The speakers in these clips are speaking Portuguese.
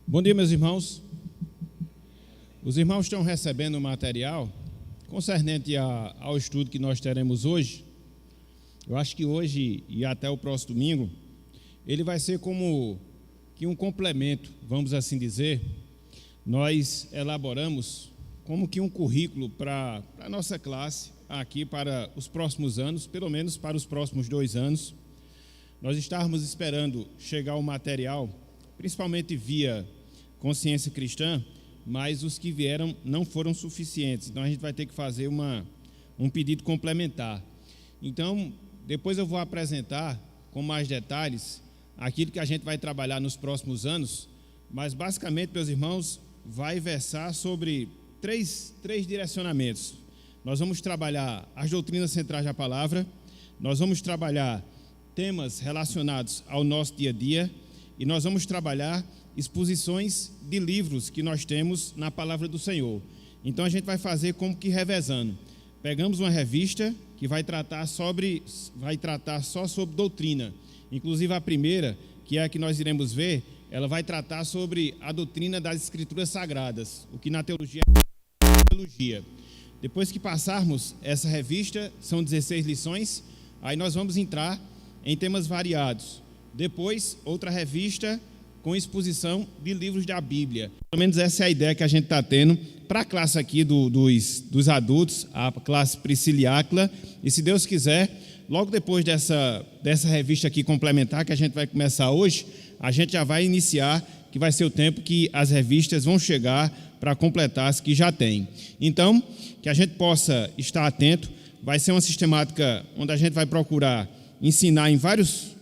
Bom dia, meus irmãos. Os irmãos estão recebendo o material concernente ao estudo que nós teremos hoje. Eu acho que hoje e até o próximo domingo, ele vai ser como que um complemento, vamos assim dizer. Nós elaboramos como que um currículo para a nossa classe aqui para os próximos anos, pelo menos para os próximos 2 anos. Nós estávamos esperando chegar o material, principalmente via Consciência Cristã, mas os que vieram não foram suficientes. Então a gente vai ter que fazer um pedido complementar. Então, depois eu vou apresentar com mais detalhes aquilo que a gente vai trabalhar nos próximos anos, mas basicamente, meus irmãos, vai versar sobre três direcionamentos. Nós vamos trabalhar as doutrinas centrais da palavra, nós vamos trabalhar temas relacionados ao nosso dia a dia e nós vamos trabalhar exposições de livros que nós temos na palavra do Senhor. Então a gente vai fazer como que revezando. Pegamos uma revista que vai tratar só sobre doutrina. Inclusive a primeira, que é a que nós iremos ver, ela vai tratar sobre a doutrina das Escrituras Sagradas, o que na teologia é teologia. Depois que passarmos essa revista, são 16 lições, aí nós vamos entrar em temas variados. Depois, outra revista com exposição de livros da Bíblia. Pelo menos essa é a ideia que a gente está tendo para a classe aqui dos adultos, a classe Priscila e Áquila. E se Deus quiser, logo depois dessa revista aqui complementar, que a gente vai começar hoje, a gente já vai iniciar, que vai ser o tempo que as revistas vão chegar para completar as que já tem. Então, que a gente possa estar atento, vai ser uma sistemática onde a gente vai procurar ensinar em vários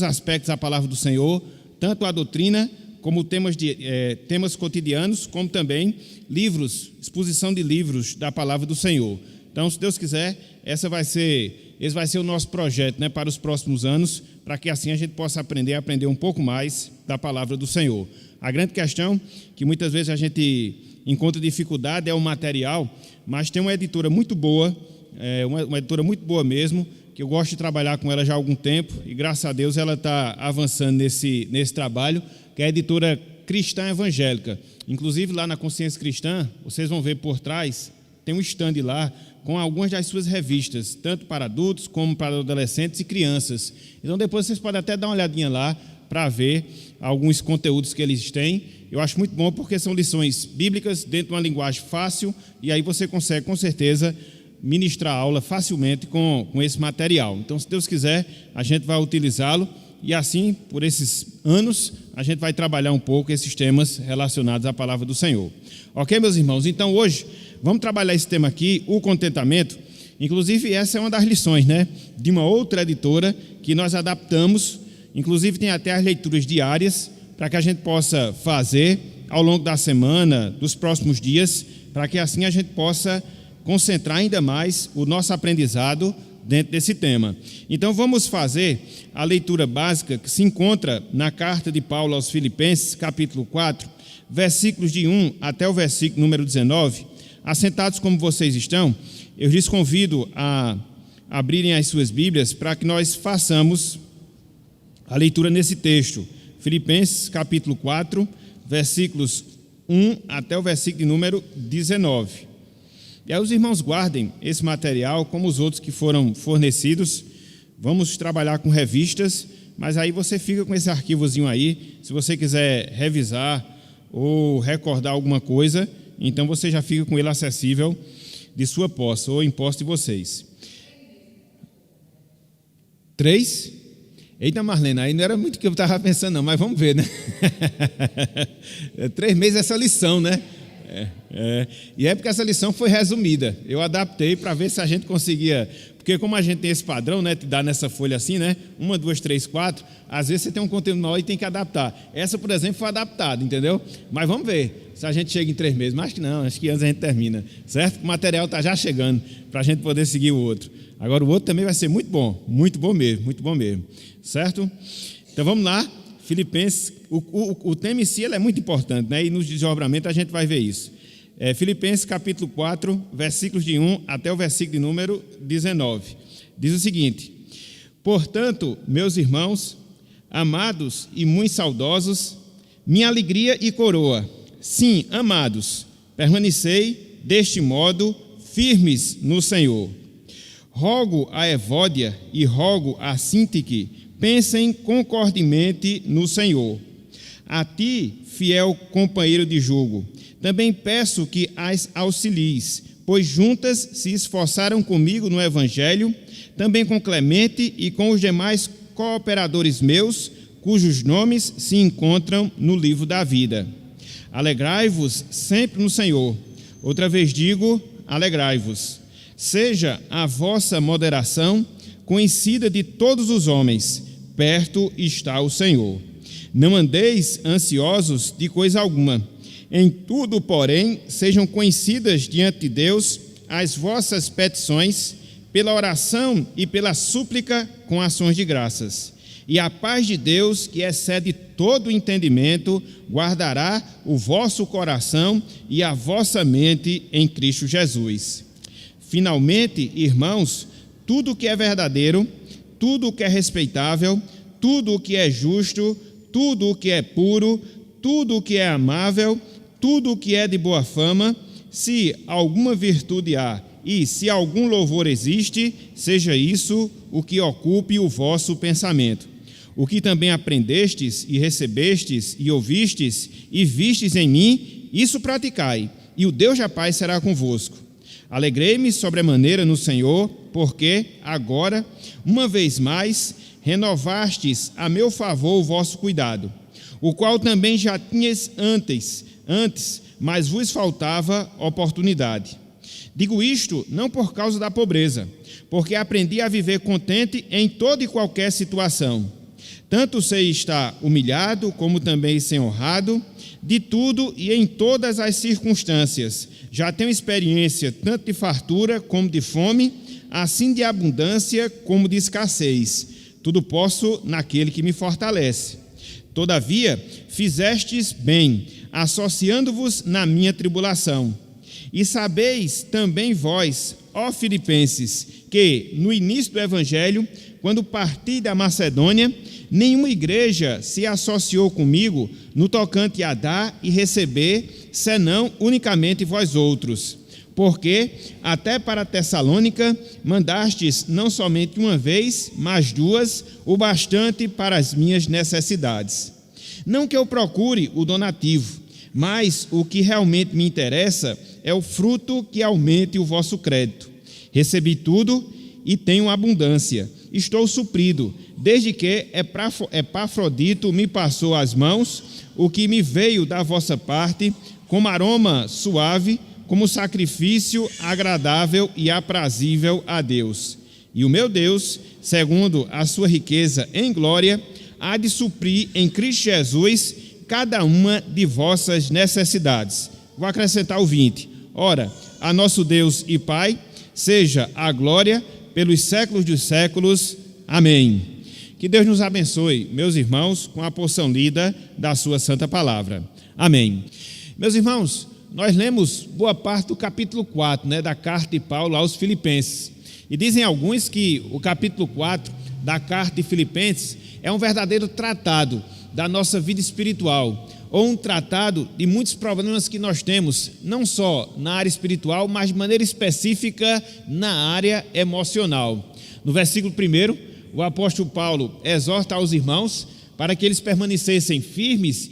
aspectos a palavra do Senhor, tanto a doutrina, como temas cotidianos, como também livros, exposição de livros da palavra do Senhor. Então, se Deus quiser, esse vai ser o nosso projeto, né, para os próximos anos, para que assim a gente possa aprender um pouco mais da palavra do Senhor. A grande questão, que muitas vezes a gente encontra dificuldade, é o material, mas tem uma editora muito boa, uma editora muito boa mesmo, que eu gosto de trabalhar com ela já há algum tempo, e graças a Deus ela está avançando nesse trabalho, que é a editora Cristã Evangélica. Inclusive lá na Consciência Cristã, vocês vão ver por trás, tem um stand lá com algumas das suas revistas, tanto para adultos como para adolescentes e crianças. Então depois vocês podem até dar uma olhadinha lá para ver alguns conteúdos que eles têm. Eu acho muito bom porque são lições bíblicas dentro de uma linguagem fácil, e aí você consegue com certeza ministrar a aula facilmente com esse material. Então, se Deus quiser, a gente vai utilizá-lo e assim, por esses anos, a gente vai trabalhar um pouco esses temas relacionados à palavra do Senhor. Ok, meus irmãos? Então, hoje, vamos trabalhar esse tema aqui, o contentamento. Inclusive, essa é uma das lições, né, de uma outra editora que nós adaptamos. Inclusive, tem até as leituras diárias para que a gente possa fazer ao longo da semana, dos próximos dias, para que assim a gente possa concentrar ainda mais o nosso aprendizado dentro desse tema. Então vamos fazer a leitura básica que se encontra na carta de Paulo aos Filipenses, capítulo 4, versículos de 1 até o versículo número 19. Assentados como vocês estão, eu lhes convido a abrirem as suas Bíblias para que nós façamos a leitura nesse texto. Filipenses, capítulo 4, versículos 1 até o versículo de número 19. E aí os irmãos guardem esse material, como os outros que foram fornecidos. Vamos trabalhar com revistas, mas aí você fica com esse arquivozinho aí. Se você quiser revisar ou recordar alguma coisa, então você já fica com ele acessível de sua posse ou em posse de vocês. 3? Eita, Marlena, aí não era muito o que eu estava pensando não, mas vamos ver, né? 3 meses essa lição, né? E é porque essa lição foi resumida. Eu adaptei para ver se a gente conseguia, porque como a gente tem esse padrão, né, te dá nessa folha assim, né, 1, 2, 3, 4, às vezes você tem um conteúdo maior e tem que adaptar. Essa, por exemplo, foi adaptada, entendeu? Mas vamos ver se a gente chega em 3 meses. Mas acho que não, acho que antes a gente termina, certo? O material está já chegando para a gente poder seguir o outro. Agora o outro também vai ser muito bom mesmo, certo? Então vamos lá. Filipenses, o tema em si é muito importante, né? E no desdobramento a gente vai ver isso. Filipenses capítulo 4, versículos de 1 até o versículo de número 19. Diz o seguinte: portanto, meus irmãos, amados e muito saudosos, minha alegria e coroa. Sim, amados, permanecei deste modo firmes no Senhor. Rogo a Evódia e rogo a Sintique, pensem concordemente no Senhor. A ti, fiel companheiro de jugo, também peço que as auxilies, pois juntas se esforçaram comigo no Evangelho, também com Clemente e com os demais cooperadores meus, cujos nomes se encontram no livro da vida. Alegrai-vos sempre no Senhor. Outra vez digo, alegrai-vos. Seja a vossa moderação conhecida de todos os homens, perto está o Senhor. Não andeis ansiosos de coisa alguma. Em tudo, porém, sejam conhecidas diante de Deus as vossas petições, pela oração e pela súplica com ações de graças. E a paz de Deus, que excede todo entendimento, guardará o vosso coração e a vossa mente em Cristo Jesus. Finalmente, irmãos, tudo o que é verdadeiro, tudo o que é respeitável, tudo o que é justo, tudo o que é puro, tudo o que é amável, tudo o que é de boa fama, se alguma virtude há e se algum louvor existe, seja isso o que ocupe o vosso pensamento. O que também aprendestes e recebestes e ouvistes e vistes em mim, isso praticai, e o Deus da paz será convosco. Alegrei-me sobremaneira no Senhor, porque agora, uma vez mais, renovastes a meu favor o vosso cuidado, o qual também já tinhas antes, mas vos faltava oportunidade. Digo isto não por causa da pobreza, porque aprendi a viver contente em toda e qualquer situação. Tanto sei estar humilhado, como também ser honrado, de tudo e em todas as circunstâncias. Já tenho experiência tanto de fartura como de fome, assim de abundância como de escassez. Tudo posso naquele que me fortalece. Todavia, fizestes bem, associando-vos na minha tribulação. E sabeis também vós, ó Filipenses, que no início do Evangelho, quando parti da Macedônia, nenhuma igreja se associou comigo no tocante a dar e receber, senão unicamente vós outros. Porque até para Tessalônica mandastes não somente uma vez, mas duas, o bastante para as minhas necessidades. Não que eu procure o donativo, mas o que realmente me interessa é o fruto que aumente o vosso crédito. Recebi tudo e tenho abundância. Estou suprido, desde que Epafrodito me passou às mãos, o que me veio da vossa parte, como aroma suave, como sacrifício agradável e aprazível a Deus. E o meu Deus, segundo a sua riqueza em glória, há de suprir em Cristo Jesus cada uma de vossas necessidades. Vou acrescentar o 20. Ora, a nosso Deus e Pai, seja a glória pelos séculos dos séculos. Amém. Que Deus nos abençoe, meus irmãos, com a porção lida da sua santa palavra. Amém. Meus irmãos, nós lemos boa parte do capítulo 4, da carta de Paulo aos Filipenses. E dizem alguns que o capítulo 4 da carta de Filipenses é um verdadeiro tratado da nossa vida espiritual, ou um tratado de muitos problemas que nós temos, não só na área espiritual, mas de maneira específica na área emocional. No versículo 1, o apóstolo Paulo exorta aos irmãos para que eles permanecessem firmes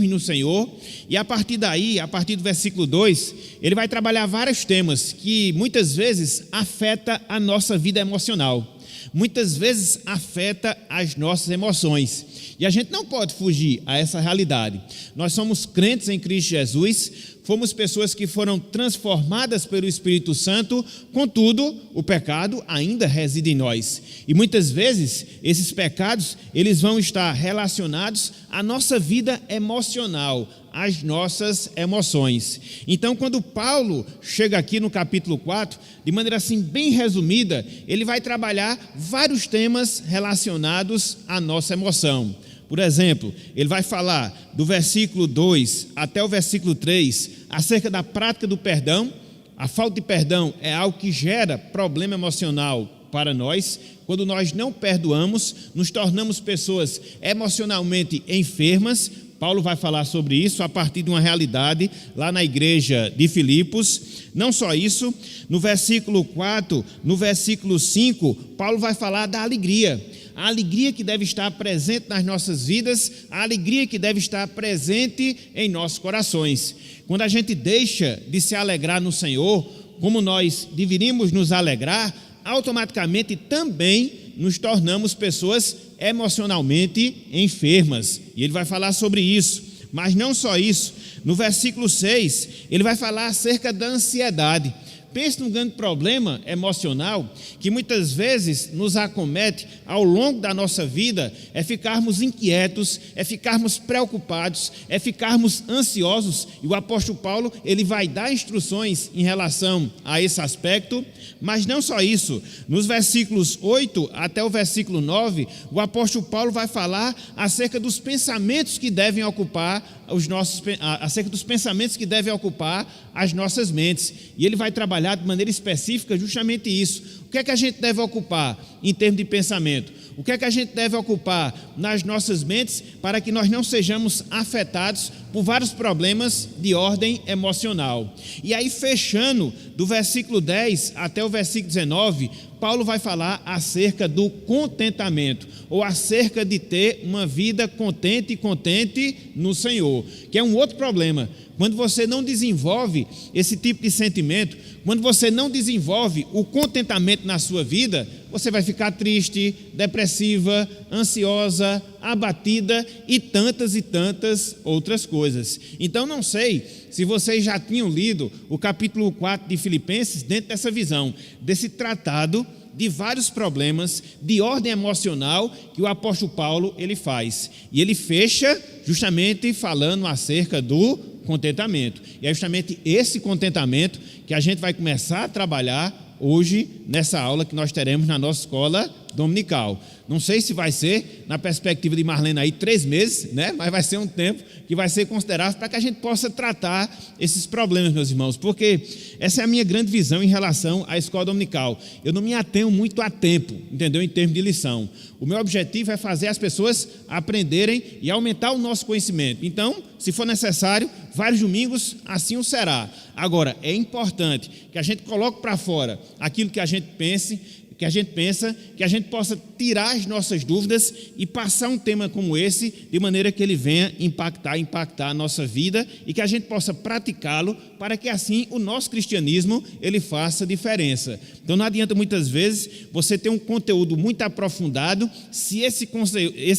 no Senhor, e a partir daí, a partir do versículo 2, ele vai trabalhar vários temas que muitas vezes afetam a nossa vida emocional, muitas vezes afeta as nossas emoções, e a gente não pode fugir a essa realidade. Nós somos crentes em Cristo Jesus, fomos pessoas que foram transformadas pelo Espírito Santo, contudo, o pecado ainda reside em nós. E muitas vezes, esses pecados, eles vão estar relacionados à nossa vida emocional, às nossas emoções. Então, quando Paulo chega aqui no capítulo 4, de maneira assim bem resumida, ele vai trabalhar vários temas relacionados à nossa emoção. Por exemplo, ele vai falar do versículo 2 até o versículo 3 acerca da prática do perdão. A falta de perdão é algo que gera problema emocional para nós. Quando nós não perdoamos, nos tornamos pessoas emocionalmente enfermas. Paulo vai falar sobre isso a partir de uma realidade lá na igreja de Filipos. Não só isso, no versículo 4, no versículo 5, Paulo vai falar da alegria. A alegria que deve estar presente nas nossas vidas, a alegria que deve estar presente em nossos corações. Quando a gente deixa de se alegrar no Senhor, como nós deveríamos nos alegrar, automaticamente também nos tornamos pessoas emocionalmente enfermas. E ele vai falar sobre isso. Mas não só isso. No versículo 6, ele vai falar acerca da ansiedade. Pense num grande problema emocional que muitas vezes nos acomete ao longo da nossa vida, é ficarmos inquietos, é ficarmos preocupados, é ficarmos ansiosos. E o apóstolo Paulo, ele vai dar instruções em relação a esse aspecto, mas não só isso. Nos versículos 8 até o versículo 9, o apóstolo Paulo vai falar acerca dos pensamentos que devem ocupar acerca dos pensamentos que devem ocupar as nossas mentes. E ele vai trabalhar de maneira específica justamente isso. O que é que a gente deve ocupar em termos de pensamento? O que é que a gente deve ocupar nas nossas mentes para que nós não sejamos afetados por vários problemas de ordem emocional? E aí, fechando do versículo 10 até o versículo 19, Paulo vai falar acerca do contentamento, ou acerca de ter uma vida contente no Senhor, que é um outro problema. Quando você não desenvolve esse tipo de sentimento, quando você não desenvolve o contentamento na sua vida, você vai ficar triste, depressiva, ansiosa, abatida e tantas outras coisas. Então não sei se vocês já tinham lido o capítulo 4 de Filipenses dentro dessa visão, desse tratado de vários problemas de ordem emocional que o apóstolo Paulo ele faz. E ele fecha justamente falando acerca do contentamento. E é justamente esse contentamento que a gente vai começar a trabalhar hoje nessa aula que nós teremos na nossa escola dominical. Não sei se vai ser, na perspectiva de Marlene aí, 3 meses, né? Mas vai ser um tempo que vai ser considerável para que a gente possa tratar esses problemas, meus irmãos, porque essa é a minha grande visão em relação à escola dominical. Eu não me atenho muito a tempo, entendeu? Em termos de lição. O meu objetivo é fazer as pessoas aprenderem e aumentar o nosso conhecimento. Então, se for necessário, vários domingos, assim o será. Agora, é importante que a gente coloque para fora aquilo que a gente pensa, que a gente possa tirar as nossas dúvidas e passar um tema como esse, de maneira que ele venha impactar a nossa vida e que a gente possa praticá-lo para que assim o nosso cristianismo ele faça diferença. Então não adianta muitas vezes você ter um conteúdo muito aprofundado se esse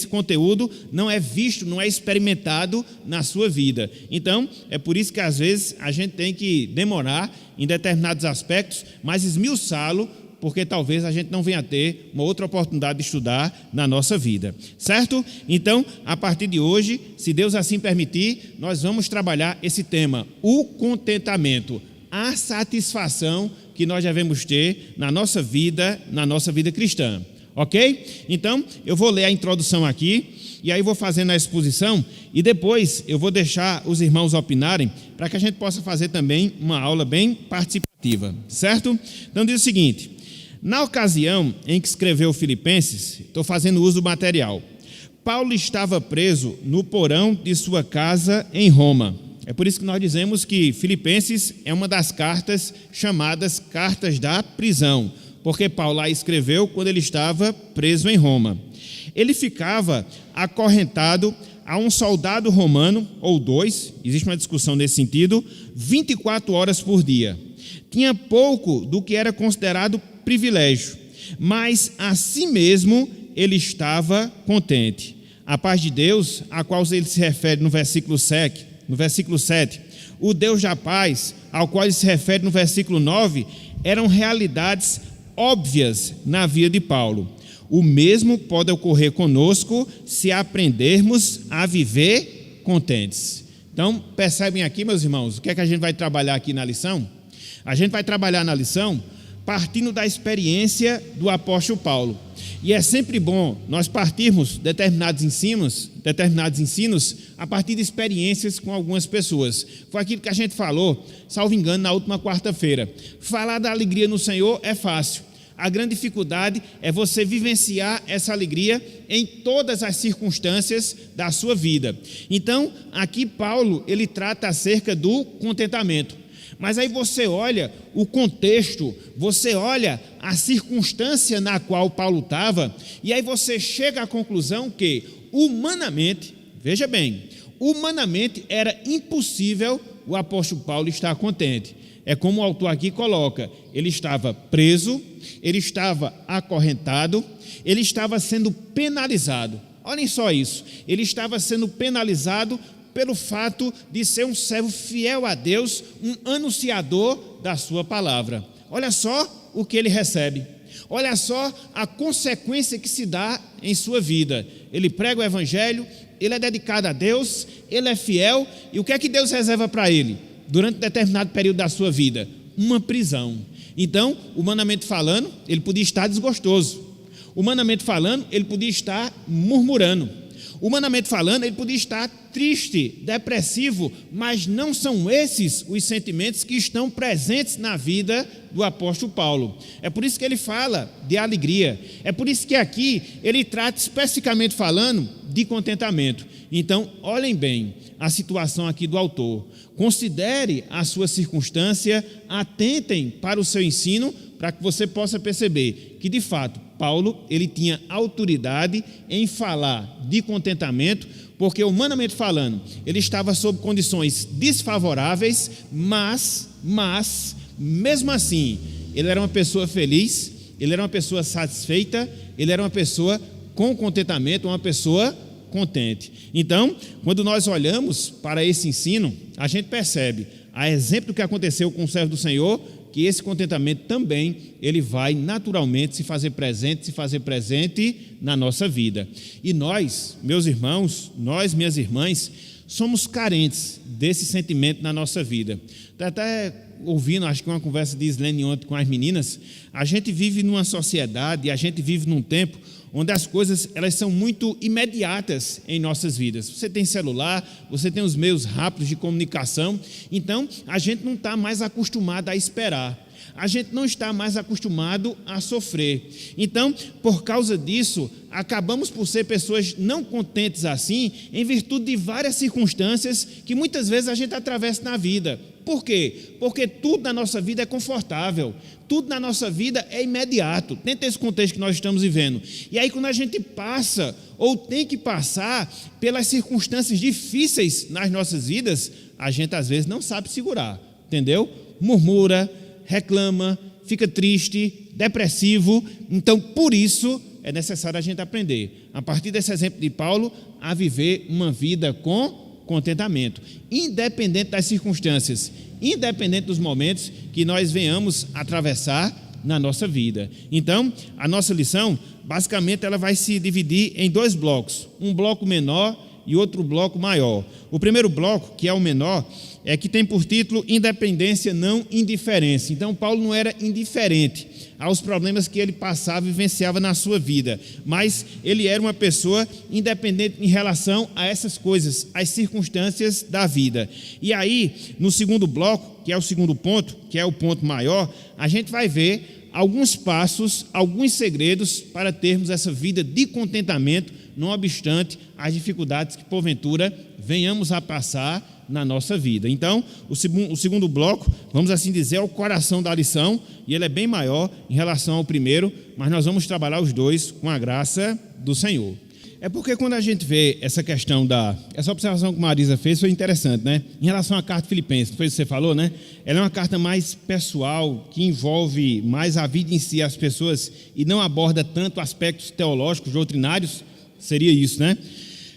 conteúdo não é visto, não é experimentado na sua vida. Então é por isso que às vezes a gente tem que demorar em determinados aspectos, mas esmiuçá-lo, porque talvez a gente não venha a ter uma outra oportunidade de estudar na nossa vida, certo? Então, a partir de hoje, se Deus assim permitir, nós vamos trabalhar esse tema, o contentamento, a satisfação que nós devemos ter na nossa vida cristã, ok? Então, eu vou ler a introdução aqui, e aí vou fazendo a exposição, e depois eu vou deixar os irmãos opinarem, para que a gente possa fazer também uma aula bem participativa, certo? Então, diz o seguinte: na ocasião em que escreveu Filipenses, estou fazendo uso do material, Paulo estava preso no porão de sua casa em Roma. É por isso que nós dizemos que Filipenses é uma das cartas chamadas cartas da prisão, porque Paulo lá escreveu quando ele estava preso em Roma. Ele ficava acorrentado a um soldado romano, ou 2, existe uma discussão nesse sentido, 24 horas por dia. Tinha pouco do que era considerado privilégio, mas a si mesmo ele estava contente. A paz de Deus, a qual ele se refere no versículo 7, o Deus da paz, ao qual ele se refere no versículo 9, eram realidades óbvias na vida de Paulo. O mesmo pode ocorrer conosco se aprendermos a viver contentes. Então, percebem aqui, meus irmãos, o que é que a gente vai trabalhar aqui na lição? A gente vai trabalhar na lição partindo da experiência do apóstolo Paulo. E é sempre bom nós partirmos determinados ensinos a partir de experiências com algumas pessoas. Foi aquilo que a gente falou, salvo engano, na última quarta-feira. Falar da alegria no Senhor é fácil. A grande dificuldade é você vivenciar essa alegria em todas as circunstâncias da sua vida. Então, aqui Paulo, ele trata acerca do contentamento. Mas aí você olha o contexto, você olha a circunstância na qual Paulo estava, e aí você chega à conclusão que, humanamente, veja bem, humanamente era impossível o apóstolo Paulo estar contente. É como o autor aqui coloca, ele estava preso, ele estava acorrentado, ele estava sendo penalizado. Olhem só isso, ele estava sendo penalizado pelo fato de ser um servo fiel a Deus, um anunciador da sua palavra. Olha só o que ele recebe, olha só a consequência que se dá em sua vida. Ele prega o evangelho, ele é dedicado a Deus, ele é fiel, e o que é que Deus reserva para ele? Durante um determinado período da sua vida, uma prisão. Então, humanamente falando, ele podia estar desgostoso, humanamente falando, ele podia estar murmurando, humanamente falando, ele podia estar triste, depressivo, mas não são esses os sentimentos que estão presentes na vida do apóstolo Paulo. É por isso que ele fala de alegria, é por isso que aqui ele trata especificamente falando de contentamento. Então, olhem bem a situação aqui do autor, considere a sua circunstância, atentem para o seu ensino, para que você possa perceber que, de fato, Paulo, ele tinha autoridade em falar de contentamento, porque, humanamente falando, ele estava sob condições desfavoráveis, mas, mesmo assim, ele era uma pessoa feliz, ele era uma pessoa satisfeita, ele era uma pessoa com contentamento, uma pessoa contente. Então, quando nós olhamos para esse ensino, a gente percebe, a exemplo do que aconteceu com o servo do Senhor, que esse contentamento também, ele vai naturalmente se fazer presente na nossa vida. E nós, meus irmãos, nós, minhas irmãs, somos carentes desse sentimento na nossa vida. Até ouvindo, acho que uma conversa de Islene ontem com as meninas, a gente vive numa sociedade, a gente vive num tempo onde as coisas elas são muito imediatas em nossas vidas. Você tem celular, você tem os meios rápidos de comunicação, então a gente não está mais acostumado a esperar, a gente não está mais acostumado a sofrer. Então, por causa disso, acabamos por ser pessoas não contentes assim, em virtude de várias circunstâncias que muitas vezes a gente atravessa na vida. Por quê? Porque tudo na nossa vida é confortável, tudo na nossa vida é imediato, dentro desse contexto que nós estamos vivendo. E aí, quando a gente passa, ou tem que passar, pelas circunstâncias difíceis nas nossas vidas, a gente às vezes não sabe segurar, entendeu? Murmura, reclama, fica triste, depressivo. Então, por isso, é necessário a gente aprender, a partir desse exemplo de Paulo, a viver uma vida com contentamento, independente das circunstâncias, independente dos momentos que nós venhamos atravessar na nossa vida. Então, a nossa lição, basicamente, ela vai se dividir em dois blocos, um bloco menor e outro bloco maior. O primeiro bloco, que é o menor, é que tem por título independência, não indiferença. Então, Paulo não era indiferente aos problemas que ele passava e vivenciava na sua vida, mas ele era uma pessoa independente em relação a essas coisas, as circunstâncias da vida. E aí, no segundo bloco, que é o segundo ponto, que é o ponto maior, a gente vai ver alguns passos, alguns segredos para termos essa vida de contentamento, não obstante as dificuldades que porventura venhamos a passar na nossa vida. Então, o segundo bloco, vamos assim dizer, é o coração da lição, e ele é bem maior em relação ao primeiro, mas nós vamos trabalhar os dois com a graça do Senhor. É porque quando a gente vê essa questão essa observação que Marisa fez foi interessante, né? Em relação à carta Filipenses, foi isso que você falou, né? Ela é uma carta mais pessoal, que envolve mais a vida em si, as pessoas, e não aborda tanto aspectos teológicos, doutrinários, seria isso, né?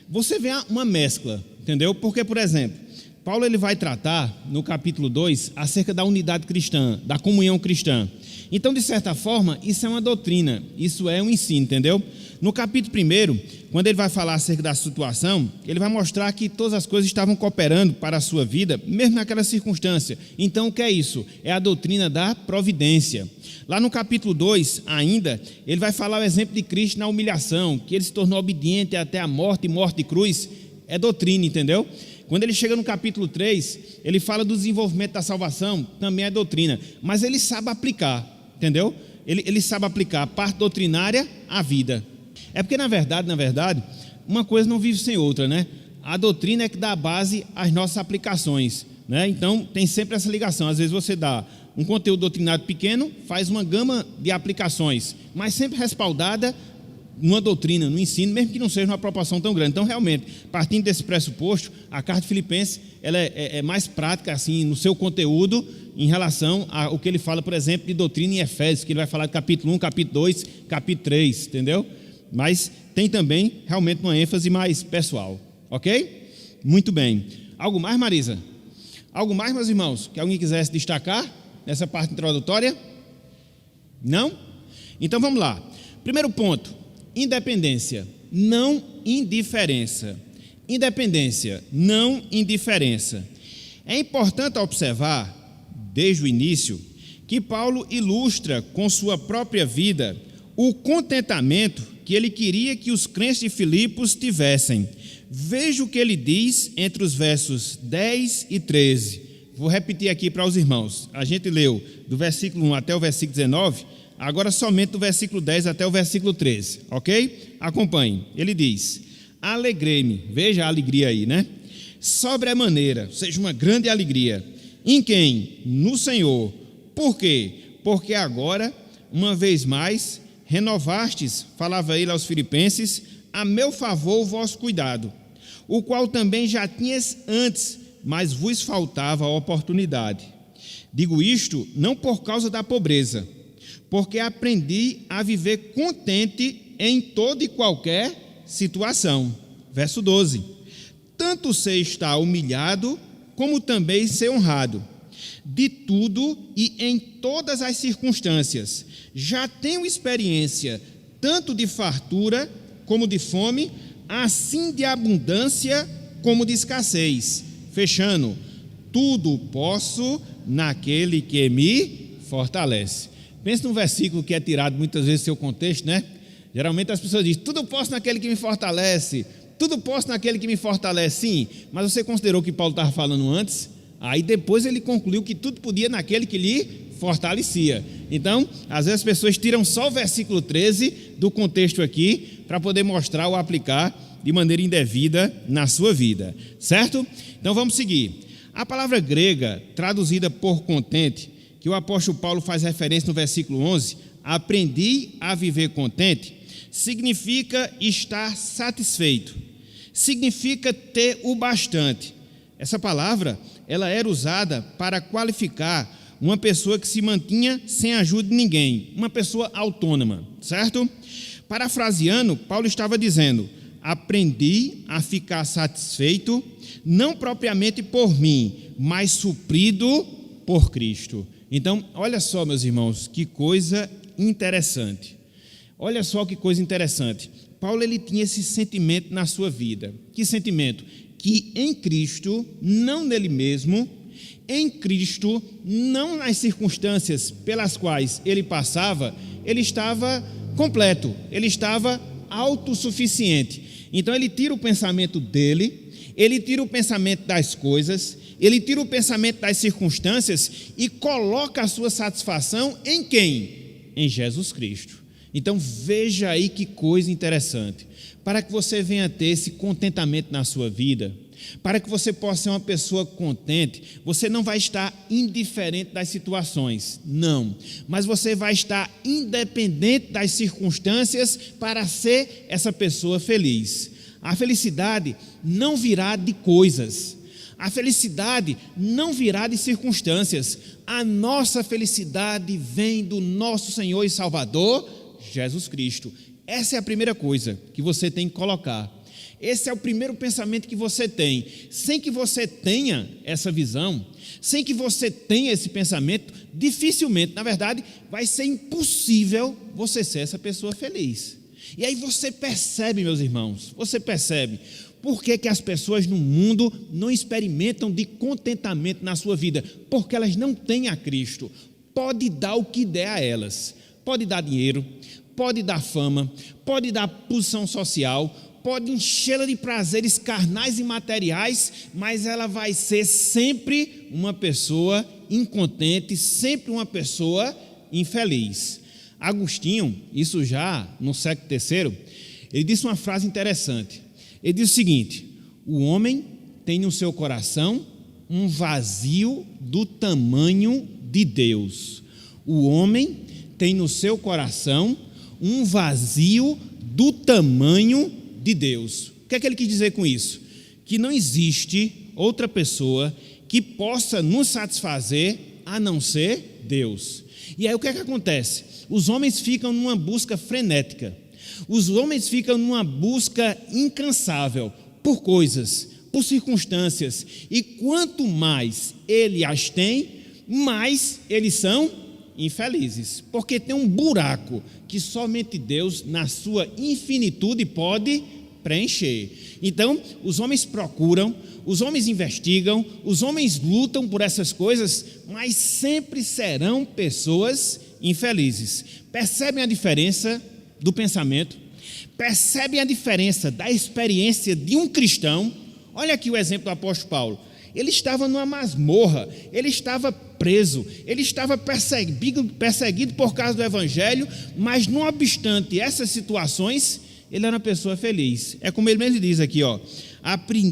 Você vê uma mescla, entendeu? Porque, por exemplo, Paulo ele vai tratar, no capítulo 2, acerca da unidade cristã, da comunhão cristã. Então, de certa forma, isso é uma doutrina, isso é um ensino, entendeu? No capítulo 1, quando ele vai falar acerca da situação, ele vai mostrar que todas as coisas estavam cooperando para a sua vida, mesmo naquela circunstância. Então, o que é isso? É a doutrina da providência. Lá no capítulo 2, ainda, ele vai falar o exemplo de Cristo na humilhação, que ele se tornou obediente até a morte e morte de cruz. É doutrina, entendeu? Quando ele chega no capítulo 3, ele fala do desenvolvimento da salvação, também é doutrina, mas ele sabe aplicar, entendeu? ele sabe aplicar a parte doutrinária à vida. É porque, na verdade, uma coisa não vive sem outra, né? A doutrina é que dá base às nossas aplicações, né? Então, tem sempre essa ligação. Às vezes você dá um conteúdo doutrinário pequeno, faz uma gama de aplicações, mas sempre respaldada numa doutrina, no ensino, mesmo que não seja uma proporção tão grande. Então, realmente, partindo desse pressuposto, a carta de Filipenses ela é mais prática assim, no seu conteúdo em relação ao que ele fala, por exemplo, de doutrina em Efésios, que ele vai falar de capítulo 1, capítulo 2, capítulo 3, entendeu? Mas tem também realmente uma ênfase mais pessoal, ok? Muito bem. Algo mais, Marisa? Algo mais, meus irmãos, que alguém quisesse destacar nessa parte introdutória? Não? Então vamos lá. Primeiro ponto, independência, não indiferença. Independência, não indiferença. É importante observar, desde o início, que Paulo ilustra com sua própria vida o contentamento que ele queria que os crentes de Filipos tivessem. Veja o que ele diz entre os versos 10 e 13. Vou repetir aqui para os irmãos. A gente leu do versículo 1 até o versículo 19, agora somente do versículo 10 até o versículo 13, ok? Acompanhe. Ele diz: alegrei-me, veja a alegria aí, né? Sobremaneira, ou seja, uma grande alegria. Em quem? No Senhor. Por quê? Porque agora, uma vez mais, renovastes, falava ele aos filipenses, a meu favor o vosso cuidado, o qual também já tinhas antes, mas vos faltava a oportunidade. Digo isto não por causa da pobreza, porque aprendi a viver contente em toda e qualquer situação. Verso 12. Tanto sei estar humilhado, como também ser honrado. De tudo e em todas as circunstâncias. Já tenho experiência, tanto de fartura como de fome, assim de abundância como de escassez. Fechando, tudo posso naquele que me fortalece. Pense num versículo que é tirado muitas vezes do seu contexto, né? Geralmente as pessoas dizem, tudo posso naquele que me fortalece, tudo posso naquele que me fortalece. Sim, mas você considerou que Paulo estava falando antes? Aí depois ele concluiu que tudo podia naquele que lhe fortalecia. Então, às vezes as pessoas tiram só o versículo 13 do contexto aqui, para poder mostrar ou aplicar de maneira indevida na sua vida, certo? Então vamos seguir. A palavra grega, traduzida por contente, que o apóstolo Paulo faz referência no versículo 11, aprendi a viver contente, significa estar satisfeito, significa ter o bastante. Essa palavra, ela era usada para qualificar uma pessoa que se mantinha sem ajuda de ninguém, uma pessoa autônoma, certo? Parafraseando, Paulo estava dizendo, aprendi a ficar satisfeito, não propriamente por mim, mas suprido por Cristo. Então, olha só, meus irmãos, que coisa interessante. Olha só que coisa interessante. Paulo, ele tinha esse sentimento na sua vida. Que sentimento? Que em Cristo, não nele mesmo, em Cristo, não nas circunstâncias pelas quais ele passava, ele estava completo, ele estava autossuficiente. Então ele tira o pensamento dele, ele tira o pensamento das coisas, ele tira o pensamento das circunstâncias e coloca a sua satisfação em quem? Em Jesus Cristo. Então veja aí que coisa interessante. Para que você venha ter esse contentamento na sua vida, para que você possa ser uma pessoa contente, você não vai estar indiferente das situações, não, mas você vai estar independente das circunstâncias para ser essa pessoa feliz. A felicidade não virá de coisas, a felicidade não virá de circunstâncias, a nossa felicidade vem do nosso Senhor e Salvador, Jesus Cristo. Essa é a primeira coisa que você tem que colocar. Esse é o primeiro pensamento que você tem. Sem que você tenha essa visão, sem que você tenha esse pensamento, dificilmente, na verdade, vai ser impossível você ser essa pessoa feliz. E aí você percebe, meus irmãos, você percebe por que as pessoas no mundo não experimentam de contentamento na sua vida? Porque elas não têm a Cristo. Pode dar o que der a elas. Pode dar dinheiro, pode dar fama, pode dar posição social, pode enchê-la de prazeres carnais e materiais, mas ela vai ser sempre uma pessoa incontente, sempre uma pessoa infeliz. Agostinho, isso já no século III, ele disse uma frase interessante. Ele disse o seguinte: o homem tem no seu coração um vazio do tamanho de Deus. O homem tem no seu coração um vazio do tamanho de Deus. O que é que ele quis dizer com isso? Que não existe outra pessoa que possa nos satisfazer a não ser Deus. E aí o que é que acontece? Os homens ficam numa busca frenética. Os homens ficam numa busca incansável por coisas, por circunstâncias. E quanto mais ele as tem, mais eles são infelizes. Porque tem um buraco que somente Deus, na sua infinitude, pode preencher. Então, os homens procuram, os homens investigam, os homens lutam por essas coisas, mas sempre serão pessoas infelizes. Percebem a diferença do pensamento? Percebem a diferença da experiência de um cristão? Olha aqui o exemplo do apóstolo Paulo. Ele estava numa masmorra, ele estava preso, ele estava perseguido por causa do evangelho, mas não obstante essas situações, ele era uma pessoa feliz. É como ele mesmo diz aqui, ó: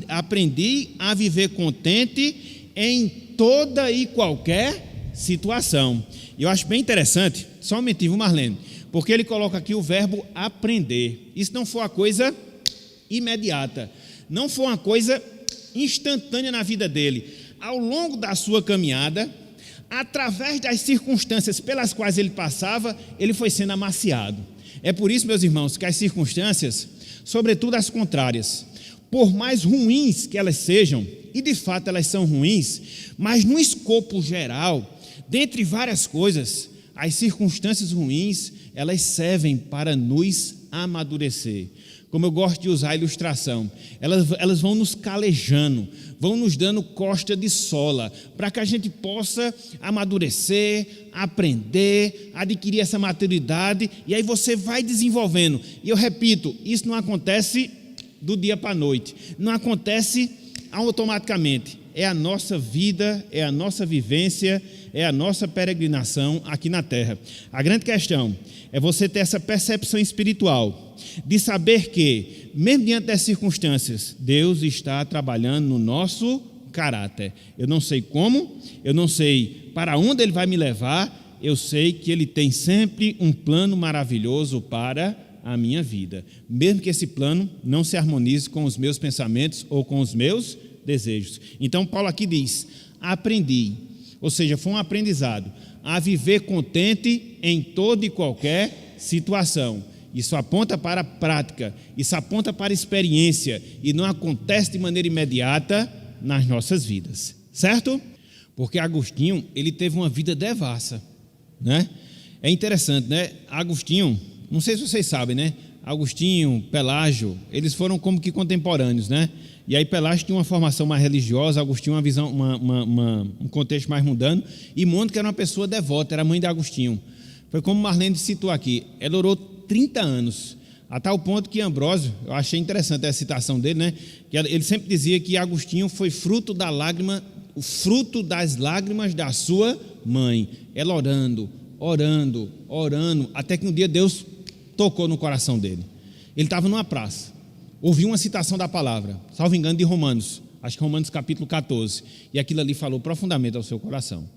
aprendi a viver contente em toda e qualquer situação. E eu acho bem interessante, só um momentinho, Marlene, porque ele coloca aqui o verbo aprender. Isso não foi uma coisa imediata, não foi uma coisa instantânea na vida dele. Ao longo da sua caminhada, através das circunstâncias pelas quais ele passava, ele foi sendo amaciado. É por isso, meus irmãos, que as circunstâncias, sobretudo as contrárias, por mais ruins que elas sejam, e de fato elas são ruins, mas no escopo geral, dentre várias coisas, as circunstâncias ruins, elas servem para nos amadurecer. Como eu gosto de usar a ilustração, elas vão nos calejando, vão nos dando costa de sola, para que a gente possa amadurecer, aprender, adquirir essa maturidade, e aí você vai desenvolvendo. E eu repito, isso não acontece do dia para a noite, não acontece automaticamente. É a nossa vida, é a nossa vivência, é a nossa peregrinação aqui na terra. A grande questão é você ter essa percepção espiritual, de saber que, mesmo diante das circunstâncias, Deus está trabalhando no nosso caráter. Eu não sei como, eu não sei para onde Ele vai me levar, eu sei que Ele tem sempre um plano maravilhoso para a minha vida, mesmo que esse plano não se harmonize com os meus pensamentos ou com os meus desejos. Então Paulo aqui diz: aprendi, ou seja, foi um aprendizado, a viver contente em toda e qualquer situação. Isso aponta para a prática, isso aponta para a experiência, e não acontece de maneira imediata nas nossas vidas, certo? Porque Agostinho, ele teve uma vida devassa, né? É interessante, né? Agostinho, não sei se vocês sabem, né? Agostinho, Pelágio, eles foram como que contemporâneos, né? E aí Pelágio tinha uma formação mais religiosa, Agostinho uma visão, um contexto mais mundano, e Mônica era uma pessoa devota, era a mãe de Agostinho. Foi como Marlene citou aqui, ela orou 30 anos, a tal ponto que Ambrósio, eu achei interessante essa citação dele, né? Que ele sempre dizia que Agostinho foi fruto da lágrima, o fruto das lágrimas da sua mãe. Ela orando, até que um dia Deus tocou no coração dele. Ele estava numa praça, ouviu uma citação da palavra, salvo engano, de Romanos, acho que Romanos capítulo 14, e aquilo ali falou profundamente ao seu coração.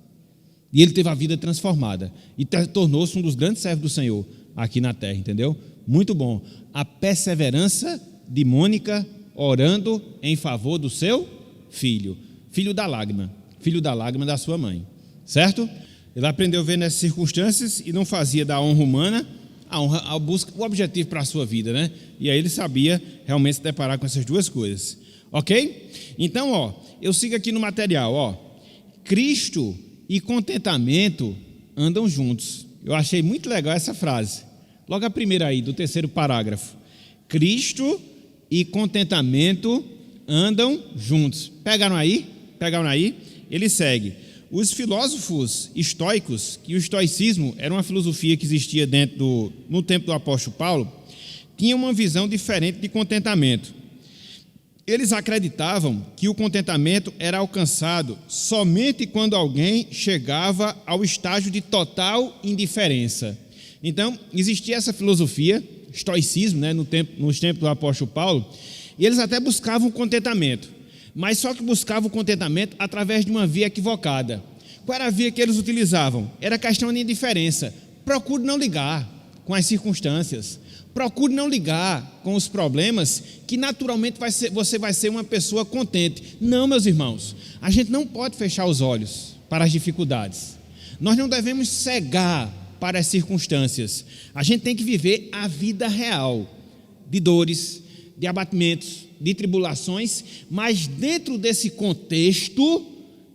E ele teve a vida transformada e tornou-se um dos grandes servos do Senhor aqui na terra, entendeu? Muito bom. A perseverança de Mônica orando em favor do seu filho da lágrima da sua mãe, certo? Ele aprendeu a ver nessas circunstâncias e não fazia da honra humana a honra, a busca, o objetivo para a sua vida, né? E aí ele sabia realmente se deparar com essas duas coisas, ok? Então, ó, eu sigo aqui no material, ó, Cristo e contentamento andam juntos. Eu achei muito legal essa frase. Logo a primeira aí, do terceiro parágrafo. Cristo e contentamento andam juntos. Pegaram aí? Ele segue. Os filósofos estoicos, que o estoicismo era uma filosofia que existia no tempo do apóstolo Paulo, tinham uma visão diferente de contentamento. Eles acreditavam que o contentamento era alcançado somente quando alguém chegava ao estágio de total indiferença. Então, existia essa filosofia, estoicismo, né, nos tempos do apóstolo Paulo, e eles até buscavam contentamento, mas só que buscavam o contentamento através de uma via equivocada. Qual era a via que eles utilizavam? Era questão de indiferença. Procure não ligar com as circunstâncias, procure não ligar com os problemas, que naturalmente você vai ser uma pessoa contente. Não, meus irmãos, a gente não pode fechar os olhos para as dificuldades, nós não devemos cegar para as circunstâncias, a gente tem que viver a vida real, de dores, de abatimentos, de tribulações, mas dentro desse contexto,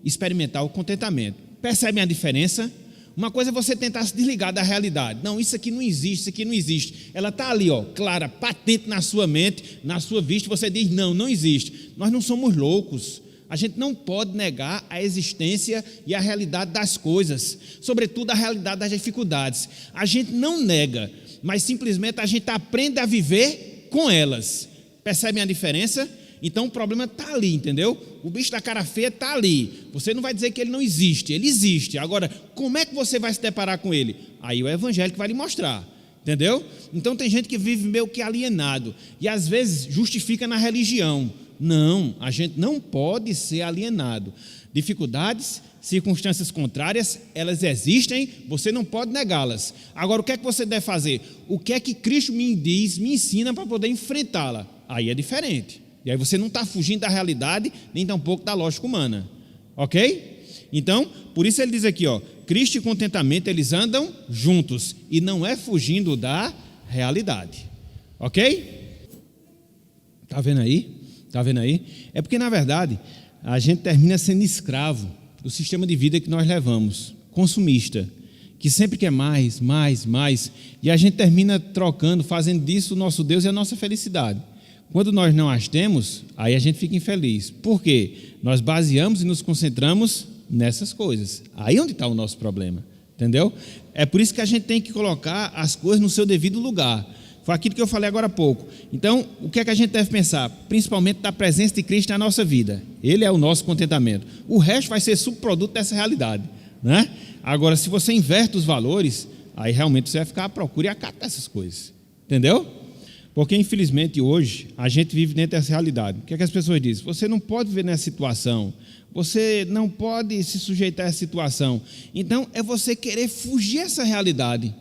experimentar o contentamento. Percebem a diferença? Uma coisa é você tentar se desligar da realidade. Não, isso aqui não existe, isso aqui não existe. Ela está ali, clara, patente na sua mente, na sua vista, você diz, não, não existe. Nós não somos loucos. A gente não pode negar a existência e a realidade das coisas, sobretudo a realidade das dificuldades. A gente não nega, mas simplesmente a gente aprende a viver com elas. Percebem a diferença? Então o problema está ali, entendeu? O bicho da cara feia está ali. Você não vai dizer que ele não existe, ele existe. Agora, como é que você vai se deparar com ele? Aí o evangelho que vai lhe mostrar, entendeu? Então tem gente que vive meio que alienado e às vezes justifica na religião. Não, a gente não pode ser alienado. Dificuldades, circunstâncias contrárias, elas existem, você não pode negá-las. Agora, o que é que você deve fazer? O que é que Cristo me diz, me ensina para poder enfrentá-la? Aí é diferente. E aí você não está fugindo da realidade, nem tampouco da lógica humana. Ok? Então, por isso ele diz aqui, Cristo e contentamento, eles andam juntos, e não é fugindo da realidade. Ok? Está vendo aí? Está vendo aí? É porque, na verdade, a gente termina sendo escravo do sistema de vida que nós levamos, consumista, que sempre quer mais, mais, mais, e a gente termina trocando, fazendo disso o nosso Deus e a nossa felicidade. Quando nós não as temos, aí a gente fica infeliz. Por quê? Nós baseamos e nos concentramos nessas coisas. Aí é onde está o nosso problema, entendeu? É por isso que a gente tem que colocar as coisas no seu devido lugar. Foi aquilo que eu falei agora há pouco. Então, o que é que a gente deve pensar? Principalmente da presença de Cristo na nossa vida. Ele é o nosso contentamento. O resto vai ser subproduto dessa realidade, né? Agora, se você inverte os valores, aí realmente você vai ficar à procura e acata essas coisas, entendeu? Porque, infelizmente, hoje, a gente vive dentro dessa realidade. O que é que as pessoas dizem? Você não pode viver nessa situação, você não pode se sujeitar a essa situação. Então, é você querer fugir dessa realidade.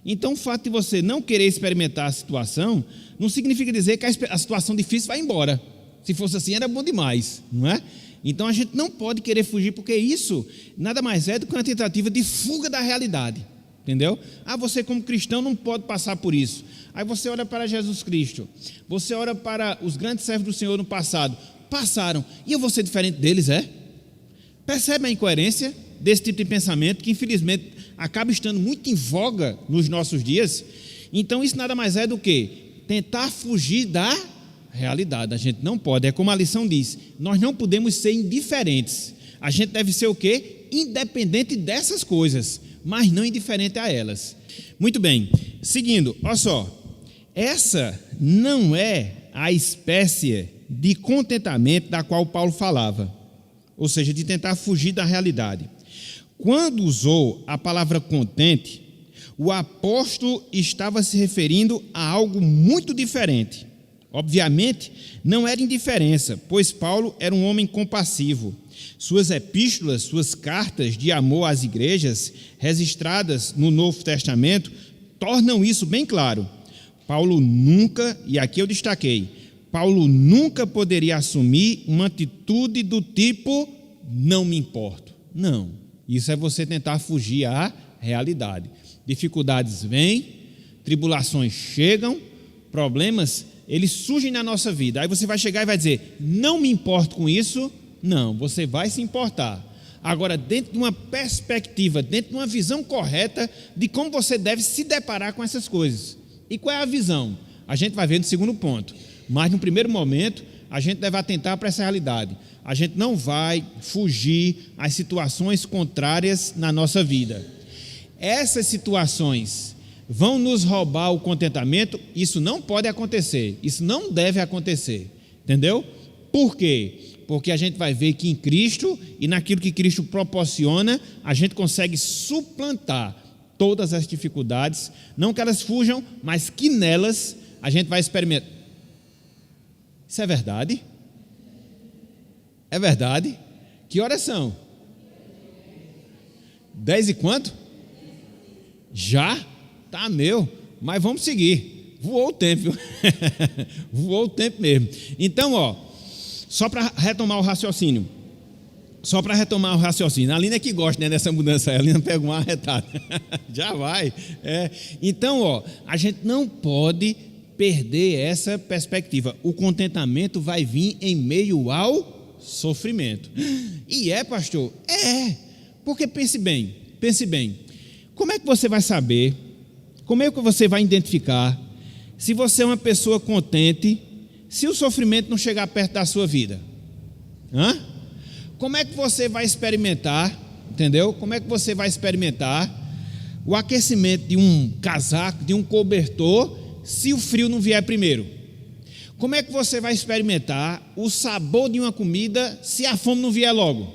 Então, o fato de você não querer experimentar a situação, não significa dizer que a situação difícil vai embora. Se fosse assim, era bom demais, não é? Então, a gente não pode querer fugir, porque isso nada mais é do que uma tentativa de fuga da realidade. Entendeu? Você como cristão não pode passar por isso. Aí você olha para Jesus Cristo, você olha para os grandes servos do Senhor no passado, passaram, e eu vou ser diferente deles, Percebe a incoerência desse tipo de pensamento, que infelizmente acaba estando muito em voga nos nossos dias? Então isso nada mais é do que tentar fugir da realidade. A gente não pode, é como a lição diz, nós não podemos ser indiferentes. A gente deve ser o quê? Independente dessas coisas, mas não indiferente a elas. Muito bem, seguindo, olha só, essa não é a espécie de contentamento da qual Paulo falava, ou seja, de tentar fugir da realidade. Quando usou a palavra contente, o apóstolo estava se referindo a algo muito diferente. Obviamente, não era indiferença, pois Paulo era um homem compassivo. Suas epístolas, suas cartas de amor às igrejas, registradas no Novo Testamento, tornam isso bem claro. Paulo nunca, e aqui eu destaquei, Paulo nunca poderia assumir uma atitude do tipo, não me importo. Não, isso é você tentar fugir à realidade. Dificuldades vêm, tribulações chegam, problemas, eles surgem na nossa vida. Aí você vai chegar e vai dizer, não me importo com isso. Não, você vai se importar. Agora, dentro de uma perspectiva, dentro de uma visão correta de como você deve se deparar com essas coisas. E qual é a visão? A gente vai ver no segundo ponto. Mas no primeiro momento, a gente deve atentar para essa realidade. A gente não vai fugir às situações contrárias na nossa vida. Essas situações vão nos roubar o contentamento? Isso não pode acontecer. Isso não deve acontecer. Entendeu? Por quê? Porque a gente vai ver que em Cristo e naquilo que Cristo proporciona, a gente consegue suplantar todas as dificuldades, não que elas fujam, mas que nelas a gente vai experimentar. Isso é verdade? É verdade? Que horas são? 10 e quanto? Já? Tá, meu. Mas vamos seguir. Voou o tempo, viu? Voou o tempo mesmo. Então, só para retomar o raciocínio. A Lina é que gosta, né, dessa mudança. A Lina pega uma arretada. Já vai. Então, a gente não pode perder essa perspectiva. O contentamento vai vir em meio ao sofrimento. E pastor? Porque pense bem. Como é que você vai saber, como é que você vai identificar se você é uma pessoa contente, se o sofrimento não chegar perto da sua vida? Como é que você vai experimentar, entendeu? Como é que você vai experimentar o aquecimento de um casaco, de um cobertor, se o frio não vier primeiro? Como é que você vai experimentar o sabor de uma comida se a fome não vier logo?